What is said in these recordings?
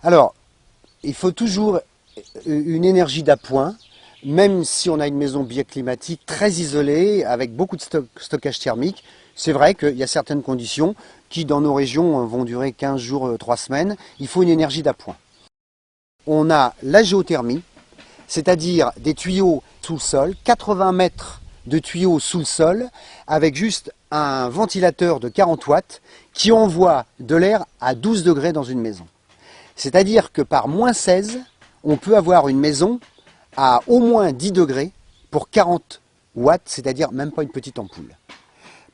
Alors, il faut toujours une énergie d'appoint, même si on a une maison bioclimatique très isolée, avec beaucoup de stockage thermique. C'est vrai qu'il y a certaines conditions qui, dans nos régions, vont durer 15 jours, 3 semaines. Il faut une énergie d'appoint. On a la géothermie, c'est-à-dire des tuyaux sous le sol, 80 mètres de tuyaux sous le sol, avec juste un ventilateur de 40 watts qui envoie de l'air à 12 degrés dans une maison. C'est-à-dire que par moins 16, on peut avoir une maison à au moins 10 degrés pour 40 watts, c'est-à-dire même pas une petite ampoule.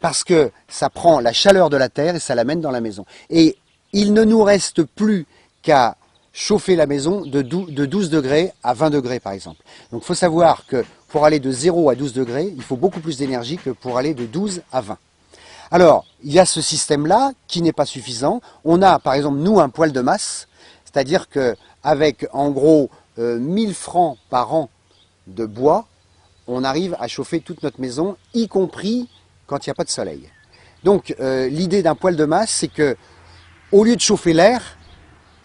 Parce que ça prend la chaleur de la terre et ça l'amène dans la maison. Et il ne nous reste plus qu'à chauffer la maison de 12 degrés à 20 degrés par exemple. Donc il faut savoir que pour aller de 0 à 12 degrés, il faut beaucoup plus d'énergie que pour aller de 12 à 20. Alors, il y a ce système-là qui n'est pas suffisant. On a par exemple, nous, un poêle de masse, c'est-à-dire qu'avec en gros 1000 francs par an de bois, on arrive à chauffer toute notre maison, y compris quand il n'y a pas de soleil. Donc l'idée d'un poêle de masse, c'est que au lieu de chauffer l'air,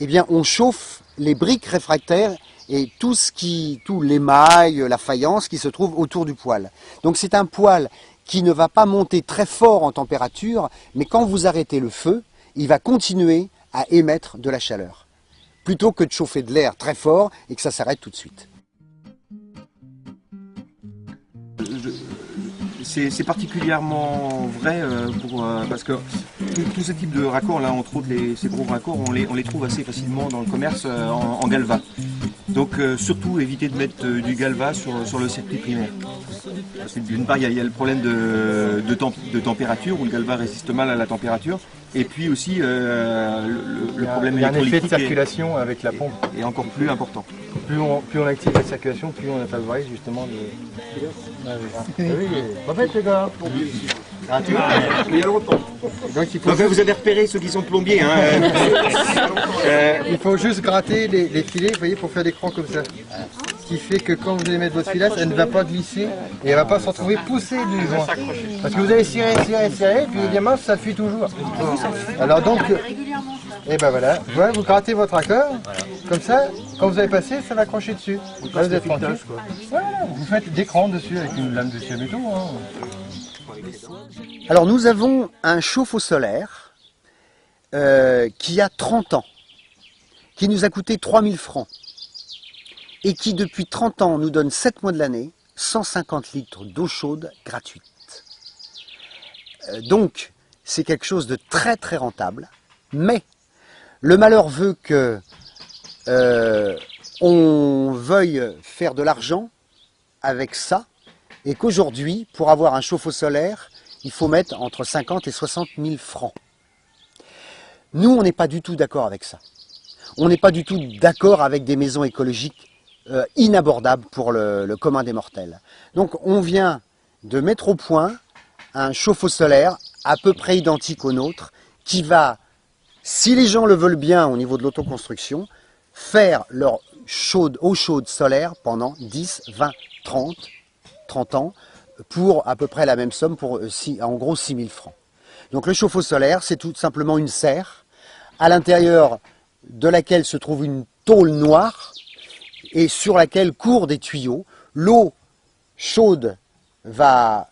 eh bien on chauffe les briques réfractaires et tout l'émail, la faïence qui se trouve autour du poêle. Donc c'est un poêle qui ne va pas monter très fort en température, mais quand vous arrêtez le feu, il va continuer à émettre de la chaleur, plutôt que de chauffer de l'air très fort et que ça s'arrête tout de suite. C'est particulièrement vrai parce que tous ces types de raccords, là, entre autres ces gros raccords, on les trouve assez facilement dans le commerce en galva. Donc surtout éviter de mettre du galva sur le circuit primaire. D'une part, il y a le problème de température, où le galva résiste mal à la température. Et puis aussi le problème électrolytique. Il y a un effet de circulation avec la pompe. Est encore plus important. Plus on active la circulation, plus on favorise justement de... En fait, les gars, ah, tu vois, il y a longtemps. Donc, vous avez repéré ceux qui sont plombiers. Hein. Il faut juste gratter les filets, vous voyez, pour faire des crans comme ça. Ce qui fait que quand vous allez mettre votre filasse, elle ne va pas glisser et elle ne va pas se retrouver poussée du joint. Parce que vous allez cirer, puis évidemment ça fuit toujours. Alors donc, et ben voilà, vous grattez votre raccord, comme ça, quand vous allez passer, ça va accrocher dessus. Là, vous êtes tranquille. Voilà, vous faites des crans dessus avec une lame de scie à béton. Alors nous avons un chauffe-eau solaire qui a 30 ans, qui nous a coûté 3000 francs et qui depuis 30 ans nous donne 7 mois de l'année 150 litres d'eau chaude gratuite. Donc c'est quelque chose de très très rentable, mais le malheur veut que on veuille faire de l'argent avec ça et qu'aujourd'hui pour avoir un chauffe-eau solaire il faut mettre entre 50 et 60 000 francs. Nous, on n'est pas du tout d'accord avec ça. On n'est pas du tout d'accord avec des maisons écologiques inabordables pour le commun des mortels. Donc, on vient de mettre au point un chauffe-eau solaire à peu près identique au nôtre qui va, si les gens le veulent bien au niveau de l'autoconstruction, faire leur eau chaude solaire pendant 10, 20, 30 ans, pour à peu près la même somme, pour en gros 6 000 francs. Donc le chauffe-eau solaire, c'est tout simplement une serre, à l'intérieur de laquelle se trouve une tôle noire, et sur laquelle courent des tuyaux. L'eau chaude va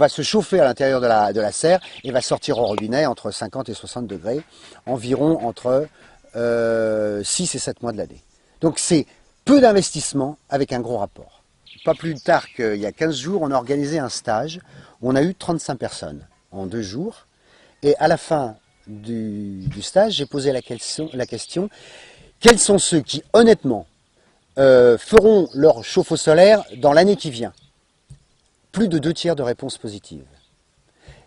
se chauffer à l'intérieur de la serre, et va sortir au robinet entre 50 et 60 degrés, environ entre 6 et 7 mois de l'année. Donc c'est peu d'investissement avec un gros rapport. Pas plus tard qu'il y a 15 jours, on a organisé un stage où on a eu 35 personnes en 2 jours. Et à la fin du stage, j'ai posé la question, quels sont ceux qui, honnêtement, feront leur chauffe-eau solaire dans l'année qui vient? Plus de 2 tiers de réponses positives.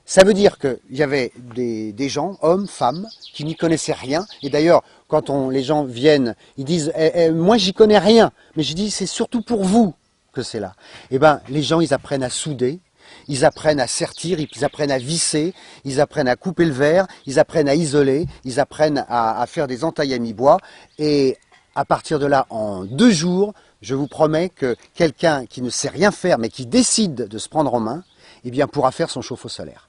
Ça veut dire qu'il y avait des gens, hommes, femmes, qui n'y connaissaient rien. Et d'ailleurs, quand les gens viennent, ils disent moi j'y connais rien. Mais je dis c'est surtout pour vous que c'est là. Eh bien, les gens, ils apprennent à souder, ils apprennent à sertir, ils apprennent à visser, ils apprennent à couper le verre, ils apprennent à isoler, ils apprennent à faire des entailles à mi-bois. Et à partir de là, en 2 jours, je vous promets que quelqu'un qui ne sait rien faire, mais qui décide de se prendre en main, eh bien, pourra faire son chauffe-eau solaire.